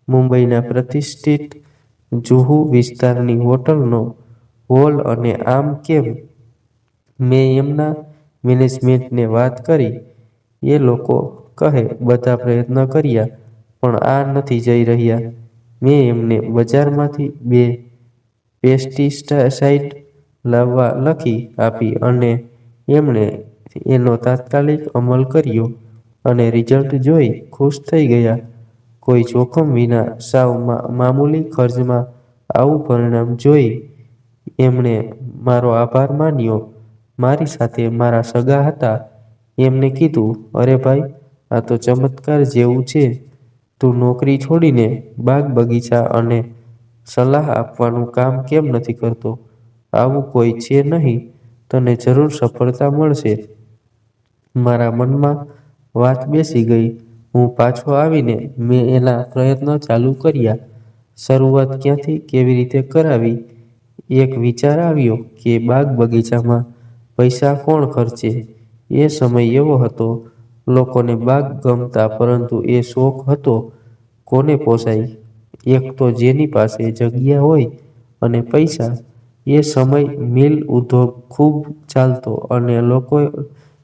મુંબઈના પ્રતિષ્ઠિત જુહુ વિસ્તારની હોટલનો હોલ અને આમ કેમ? મેં એમના મેનેજમેન્ટને વાત કરી. એ લોકો કહે, બધા પ્રયત્ન કર્યા પણ આ નથી જઈ રહ્યા. મેં એમને બજારમાંથી 2 પેસ્ટિસાઇડ લાવવા લખી આપી અને એમણે એનો તાત્કાલિક અમલ કર્યો અને રિઝલ્ટ જોઈ ખુશ થઈ ગયા. કોઈ જોખમ વિના સાવ મામૂલી ખર્ચમાં આવું પરિણામ જોઈ એમણે મારો આભાર માન્યો. મારી સાથે મારા સગા હતા. એમને કીધું, અરે ભાઈ, આ તો ચમત્કાર જેવું છે. તું નોકરી છોડીને બાગ બગીચા અને સલાહ આપવાનું કામ કેમ નથી કરતો? આવું કોઈ છે નહીં, તને જરૂર સફળતા મળશે. મારા મનમાં વાત બેસી ગઈ. હું પાછો આવીને મેં એના પ્રયત્નો ચાલુ કર્યા. શરૂઆત ક્યાંથી કેવી રીતે કરાવી? એક વિચાર આવ્યો કે બાગ બગીચામાં પૈસા કોણ ખર્ચે? એ સમય એવો હતો, લોકોને બાગ ગમતા, પરંતુ એ શોખ હતો કોને પોસાય? એક તો જેની પાસે જગ્યા હોય અને પૈસા. એ સમય મિલ ઉદ્યોગ ખૂબ ચાલતો અને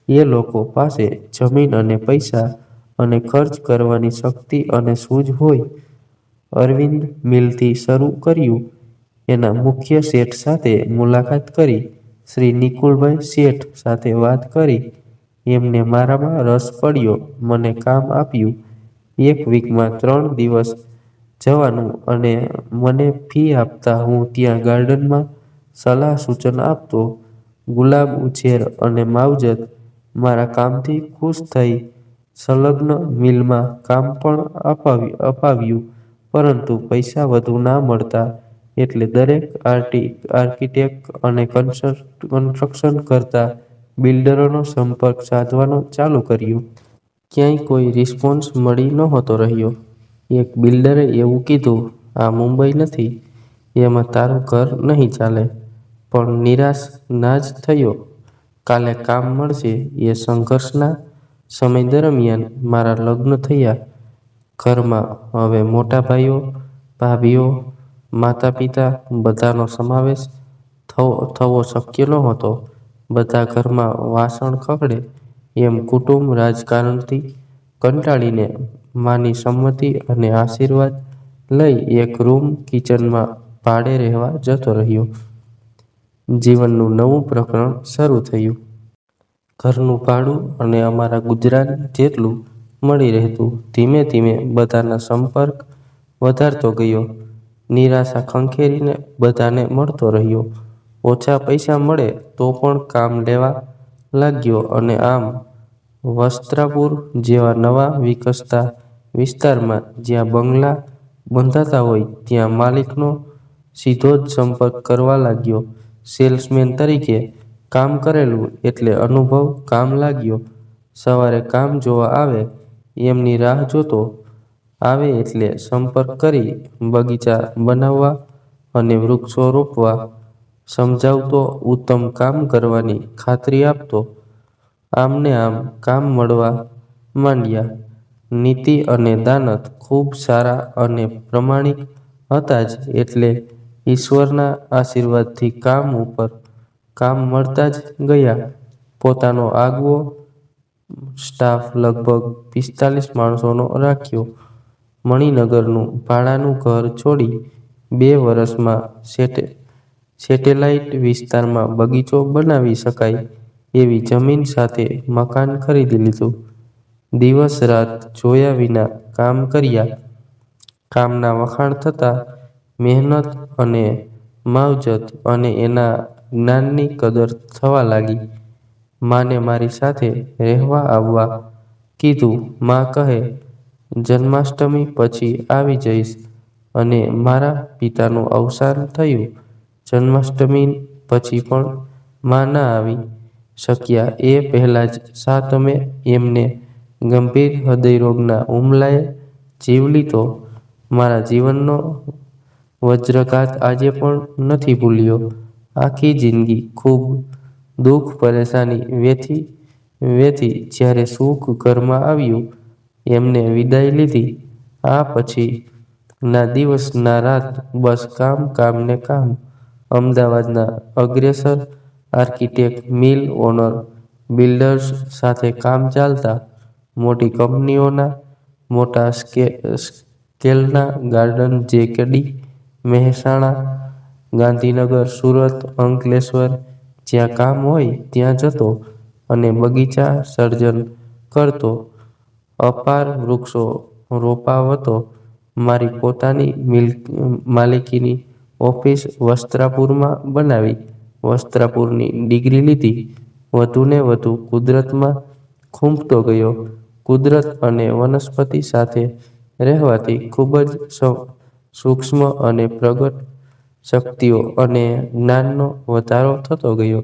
એ લોકો પાસે જમીન અને પૈસા અને ખર્ચ કરવાની શક્તિ અને સૂઝ હોય. અરવિંદ મિલથી શરૂ કર્યું. એના મુખ્ય શેઠ સાથે મુલાકાત કરી. શ્રી નિકુલભાઈ શેઠ સાથે વાત કરી. એમને મારામાં રસ પડ્યો. મને કામ આપ્યું. એક વીકમાં 3 દિવસ જવાનું અને મને ફી આપતા. હું ત્યાં ગાર્ડનમાં સલાહ સૂચન આપતો. ગુલાબ ઉછેર અને માવજત. મારા કામથી ખુશ થઈ સંલગ્ન મિલમાં કામ પણ અપાવ્યું, પરંતુ પૈસા વધુ ના મળતા એટલે દરેક આર્કિટેક્ટ અને કન્સ્ટ્રક્શન કરતા બિલ્ડરોનો સંપર્ક સાધવાનો ચાલુ કર્યો. ક્યાંય કોઈ રિસ્પોન્સ મળી નહોતો રહ્યો. એક બિલ્ડરે એવું કીધું, આ મુંબઈ નથી, એમાં તારું ઘર નહીં ચાલે. પણ નિરાશ ના જ થયો. કાલે કામ મળશે. એ સંઘર્ષના સમય દરમિયાન મારા લગ્ન થયા. ઘરમાં હવે મોટા ભાઈઓ, ભાભીઓ, માતા પિતા બધાનો સમાવેશ થવો શક્ય નહોતો. બધા ઘરમાં વાસણ ખખડે એમ કુટુંબ રાજકારણથી કંટાળીને માની સંમતિ અને આશીર્વાદ લઈ એક રૂમ કિચનમાં ભાડે રહેવા જતો રહ્યો. જીવનનું નવું પ્રકરણ શરૂ થયું. ઘરનું ભાડું અને અમારા ગુજરાન જેટલું મળી રહેતું. ધીમે ધીમે બધાના સંપર્ક વધારતો ગયો. નિરાશા ખંખેરીને બધાને મળતો રહ્યો. ઓછા પૈસા મળે તો પણ કામ લેવા લાગ્યો અને આમ વસ્ત્રાપુર જેવા નવા વિકસતા વિસ્તારમાં જ્યાં બંગલા બંધાતા હોય ત્યાં માલિકનો સીધો જ સંપર્ક કરવા લાગ્યો. સેલ્સમેન તરીકે કામ કરેલું એટલે અનુભવ કામ લાગ્યો. સવારે કામ જોવા આવે એમની રાહ જોતો. આવે એટલે સંપર્ક કરી બગીચા બનાવવા અને વૃક્ષો રોપવા સમજાવતો. ઉત્તમ કામ કરવાની ખાતરી આપતો. આમને આમ કામ મળવા માંડ્યા. નીતિ અને દાનત ખૂબ સારા અને પ્રમાણિક હતા જ એટલે ઈશ્વરના આશીર્વાદથી કામ ઉપર કામ મળતા જ ગયા. પોતાનો આગવો સ્ટાફ લગભગ 45 માણસોનો રાખ્યો. મણિનગરનું ભાડાનું ઘર છોડી 2 વર્ષમાં સેટેલાઇટ વિસ્તારમાં બગીચો બનાવી શકાય એવી જમીન સાથે મકાન ખરીદી લીધું. દિવસ રાત જોયા વિના કામ કર્યા. કામના વખાણ થતા મહેનત અને માવજત અને એના જ્ઞાનની કદર થવા લાગી. માને મારી સાથે રહેવા આવવા કીધું. મા કહે, જન્માષ્ટમી પછી આવી જઈશ. અને મારા પિતાનું અવસાન થયું જન્માષ્ટમી પછી પણ મા ના આવી શક્યા. એ પહેલા જ 7મે એમને ગંભીર હૃદયરોગના હુમલાએ જીવ લીધો. મારા જીવનનો વજ્રઘાત આજે પણ નથી ભૂલ્યો. આખી જિંદગી ખૂબ દુઃખ પરેશાની વેઠી જ્યારે સુખ ઘરમાં આવ્યું એમને વિદાય લીધી. આ પછી ના દિવસ ના રાત બસ કામ, કામ ને કામ. અમદાવાદના અગ્રેસર આર્કિટેક્ટ, મિલ ઓનર, બિલ્ડર્સ સાથે કામ ચાલતા. મોટી કંપનીઓના મોટા સ્કેલના ગાર્ડન જે. કે. ડી., મહેસાણા ગાંધીનગર, સુરત, અંકલેશ્વર જ્યાં કામ હોય ત્યાં જતો અને બગીચા સર્જન કરતો. અપાર વૃક્ષો રોપાવતો. મારી પોતાની માલિકીની ઓફિસ વસ્ત્રાપુરમાં બનાવી. વસ્ત્રાપુરની ડિગ્રી લીધી. વધુને વધુ કુદરતમાં ખૂંપતો ગયો. કુદરત અને વનસ્પતિ સાથે રહેવાથી ખૂબ જ સૂક્ષ્મ અને પ્રગટ શક્તિઓ અને જ્ઞાનનો વધારો થતો ગયો.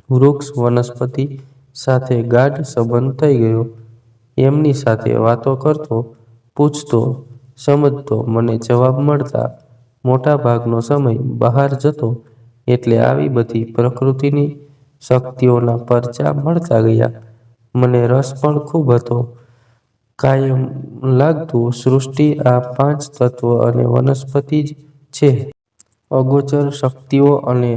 વૃક્ષ વનસ્પતિ સાથે ગાઢ સંબંધ થઈ ગયો. એમની સાથે વાતો કરતો, પૂછતો, સમજતો. મને જવાબ મળતા. મોટા ભાગનો સમય બહાર જતો એટલે આવી બધી પ્રકૃતિની શક્તિઓના પરચા મળતા ગયા. મને રસ પણ ખૂબ હતો. કાયમ લાગતું સૃષ્ટિ આ 5 તત્વ અને વનસ્પતિ જ છે. અગોચર શક્તિઓ અને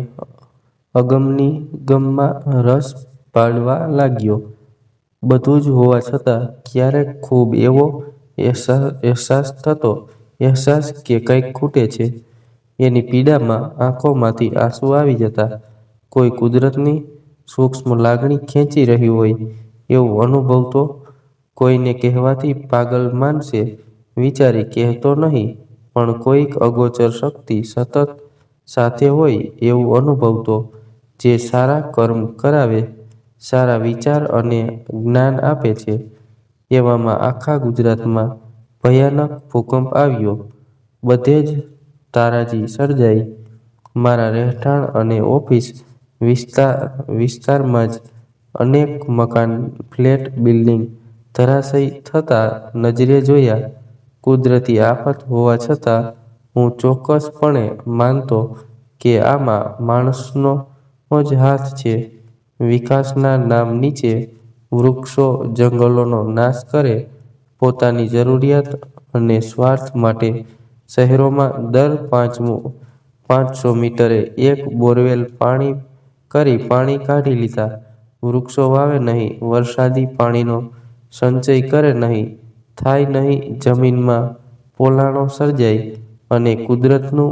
અગમનિગમમાં રસ પાડવા લાગ્યો. બધું જ હોવા છતાં ક્યારેક ખૂબ એવો અહેસાસ થતો. અહેસાસ કે કંઈક ખૂટે છે. એની પીડામાં આંખોમાંથી આંસુ આવી જતા. કોઈ કુદરતની સૂક્ષ્મ લાગણી ખેંચી રહ્યું હોય એવું અનુભવતો. કોઈને કહેવાથી પાગલ માનશે વિચારી કહેતો નહીં, પણ કોઈક અગોચર શક્તિ સતત સાથે હોય એવું અનુભવતો, જે સારા કર્મ કરાવે, સારા વિચાર અને જ્ઞાન આપે છે. એવામાં આખા ગુજરાતમાં ભયાનક ભૂકંપ આવ્યો. બધે જ તારાજી સર્જાઈ. મારા રહેઠાણ અને ઓફિસ વિસ્તારમાં જ અનેક મકાન, ફ્લેટ, બિલ્ડિંગ ધરાશયી થતા નજરે જોયા. કુદરતી આફત હોવા છતાં હું ચોક્કસપણે માનતો કે આમાં માણસનો જ હાથ છે. વિકાસના નામ નીચે વૃક્ષો જંગલોનો નાશ કરે. પોતાની જરૂરિયાત અને સ્વાર્થ માટે શહેરોમાં દર 500 મીટરે એક બોરવેલ કરી પાણી કાઢી લીધા. વૃક્ષો વાવે નહીં, વરસાદી પાણીનો સંચય કરે નહીં, થાય નહીં, જમીનમાં પોલાણો સર્જાય અને કુદરતનું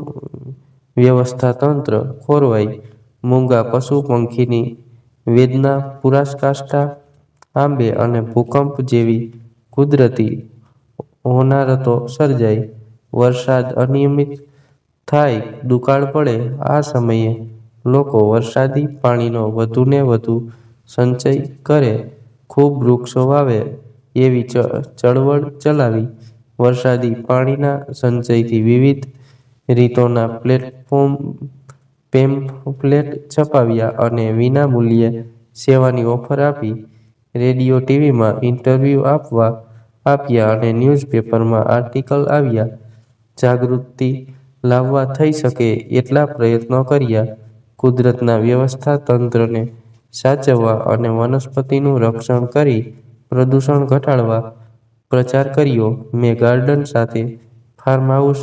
વ્યવસ્થાતંત્ર ખોરવાય. મૂંગા પશુ પંખીની વેદના પરાકાષ્ઠા આંબે અને ભૂકંપ જેવી કુદરતી હોનારતો સર્જાય. વરસાદ અનિયમિત થાય, દુકાળ પડે. આ સમયે લોકો વરસાદી પાણીનો વધુને વધુ સંચય કરે, ખૂબ વૃક્ષો વાવે એવી ચળવળ ચલાવી. વરસાદી પાણીના સંચયથી વિવિધ રીતોના પેમ્ફલેટ છપાવ્યા અને વિના મૂલ્યે સેવાની ઓફર આપી. રેડિયો ટીવીમાં ઇન્ટરવ્યૂ આપ્યા અને ન્યૂઝપેપરમાં આર્ટિકલ આવ્યા. જાગૃતિ લાવવા થઈ શકે એટલા પ્રયત્નો કર્યા. કુદરતના વ્યવસ્થા તંત્રને સાચવવા અને વનસ્પતિનું રક્ષણ કરી પ્રદૂષણ ઘટાડવા પ્રચાર કર્યો. મેં ગાર્ડન સાથે ફાર્મ હાઉસ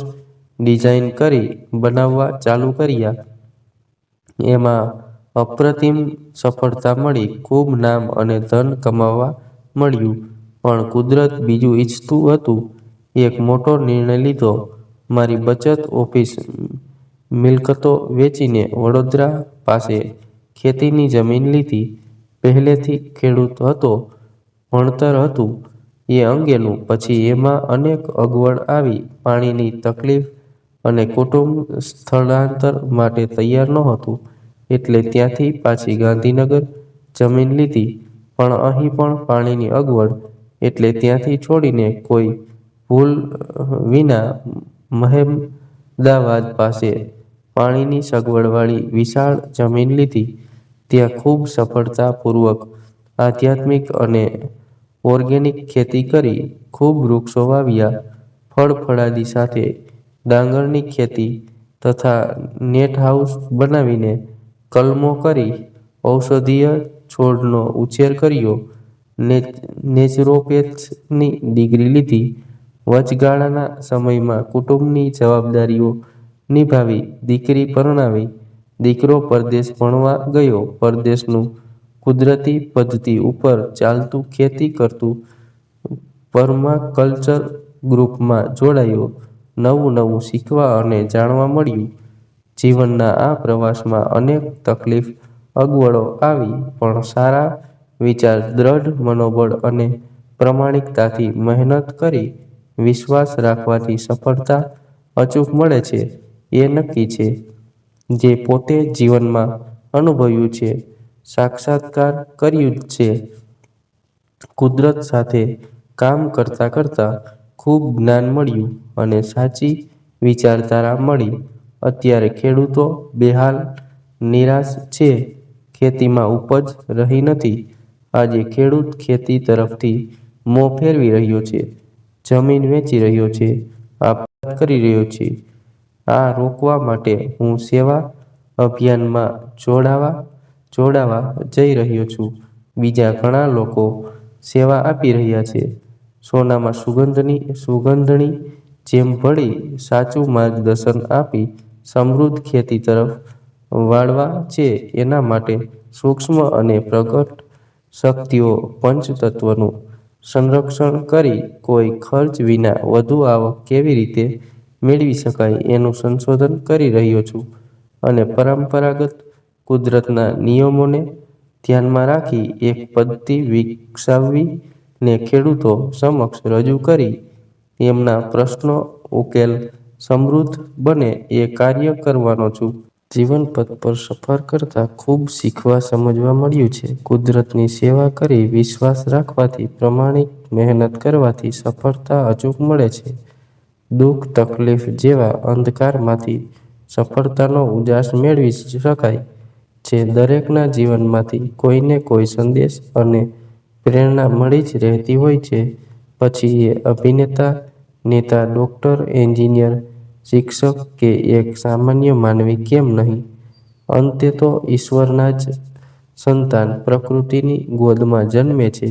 ડિઝાઇન કરી બનાવવા ચાલુ કર્યા. એમાં અપ્રતિમ સફળતા મળી. ખૂબ નામ અને ધન કમાવા મળ્યું. પણ કુદરત બીજું ઈચ્છતું હતું. એક મોટો નિર્ણય લીધો. મારી બચત ઓફિસ મિલકતો વેચીને વડોદરા પાસે ખેતીની જમીન લીધી. પહેલેથી ખેડૂત હતો, ભણતર હતું એ અંગેનું. પછી એમાં અનેક અગવડ આવી. પાણીની તકલીફ અને કુટુંબ સ્થળાંતર માટે તૈયાર નહોતું. એટલે ત્યાંથી પાછી ગાંધીનગર જમીન લીધી. પણ અહીં પણ પાણીની અગવડ. એટલે ત્યાંથી છોડીને કોઈ ભૂલ વિના મહેમદાવાદ પાસે પાણીની સગવડવાળી વિશાળ જમીન લીધી. ત્યાં ખૂબ સફળતાપૂર્વક આધ્યાત્મિક અને ઓર્ગેનિક ખેતી કરી. ખૂબ વૃક્ષો વાવ્યા. ફળફળાદી સાથે ડાંગરની ખેતી તથા નેટ હાઉસ બનાવીને કલમો કરી. ઔષધીય છોડનો ઉછેર કર્યો. નેચરોપેથની ડિગ્રી લીધી. વચગાળાના સમયમાં કુટુંબની જવાબદારીઓ નિભાવી. દીકરી પરણાવી. દીકરો પરદેશ ભણવા ગયો. પરદેશનું કુદરતી પદ્ધતિ ઉપર ચાલતું ખેતી કરતું પરમાકલ્ચર ગ્રુપમાં જોડાયો. નવું નવું શીખવા અને જાણવા મળ્યું. જીવનના આ પ્રવાસમાં અનેક તકલીફ અગવડો આવી, પણ સારા વિચાર, દ્રઢ મનોબળ અને પ્રામાણિકતાથી મહેનત કરી વિશ્વાસ રાખવાથી સફળતા અચૂક મળે છે. એ નક્કી છે. જે પોતે જીવનમાં અનુભવ્યું છે, સાક્ષાત્કાર કર્યું છે. કુદરત સાથે કામ કરતા કરતા ખૂબ જ્ઞાન મળ્યું અને સાચી વિચારધારા મળી. અત્યારે ખેડૂતો બેહાલ, નિરાશ છે. ખેતીમાં ઉપજ રહી નથી. આજે ખેડૂત ખેતી તરફથી મોં ફેરવી રહ્યો છે, જમીન વેચી રહ્યો છે, આપઘાત કરી રહ્યો છે. આ રોકવા માટે હું સેવા અભિયાનમાં જોડાવા જઈ રહ્યો છું. બીજા ઘણા લોકો સેવા આપી રહ્યા છે. સોનામાં સુગંધની જેમ ભળી સાચું માર્ગદર્શન આપી સમૃદ્ધ ખેતી તરફ વાળવા છે. એના માટે સૂક્ષ્મ અને પ્રગટ શક્તિઓ પંચતત્વનું સંરક્ષણ કરી કોઈ ખર્ચ વિના વધુ આવક કેવી રીતે મેળવી શકાય એનું સંશોધન કરી રહ્યો છું અને પરંપરાગત કુદરતના નિયમોને ધ્યાનમાં રાખી એક પદ્ધતિ વિકસાવી ને ખેડૂતો સમક્ષ રજૂ કરી એમના પ્રશ્નો ઉકેલ સમૃદ્ધ બને એ કાર્ય કરવાનો છું. જીવનપથ પર સફર કરતા ખૂબ શીખવા સમજવા મળ્યું છે. કુદરતની સેવા કરી વિશ્વાસ રાખવાથી, પ્રામાણિક મહેનત કરવાથી સફળતા અચૂક મળે છે. દુઃખ તકલીફ જેવા અંધકારમાંથી સફળતાનો ઉજાસ મેળવી શકાય છે. દરેકના જીવનમાંથી કોઈને કોઈ સંદેશ અને પ્રેરણા મળી જ રહેતી હોય છે. પછી એ અભિનેતા, નેતા, ડોક્ટર, એન્જિનિયર, શિક્ષક કે એક સામાન્ય માનવી કેમ નહીં? અંતે તો ઈશ્વરના જ સંતાન પ્રકૃતિની ગોદમાં જન્મે છે.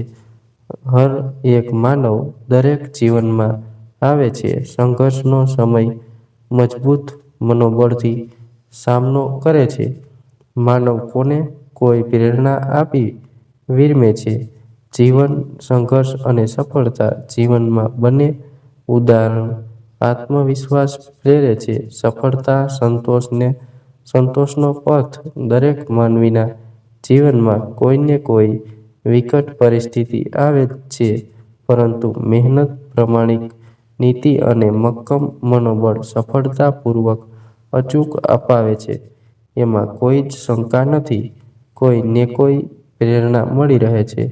હર એક માનવ દરેક જીવનમાં આવે છે. સંઘર્ષનો સમય મજબૂત મનોબળથી સામનો કરે છે. માનવ કોને કોઈ પ્રેરણા આપી વિરમે છે. જીવન, સંઘર્ષ અને સફળતા જીવનમાં બંને ઉદાહરણ આત્મવિશ્વાસ પ્રેરે છે. સફળતા, સંતોષનો પથ દરેક માનવીના જીવનમાં કોઈને કોઈ વિકટ પરિસ્થિતિ આવે જ છે, પરંતુ મહેનત, પ્રામાણિક નીતિ અને મક્કમ મનોબળ સફળતાપૂર્વક અચૂક અપાવે છે. એમાં કોઈ જ શંકા નથી. કોઈ ને કોઈ પ્રેરણા મળી રહે છે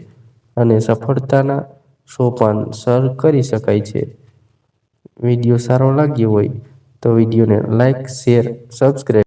અને સફળતાના સોપાન સર કરી શકાય છે. વિડીયો સારો લાગ્યો હોય તો વિડીયોને લાઇક, શેર, સબસ્ક્રાઇબ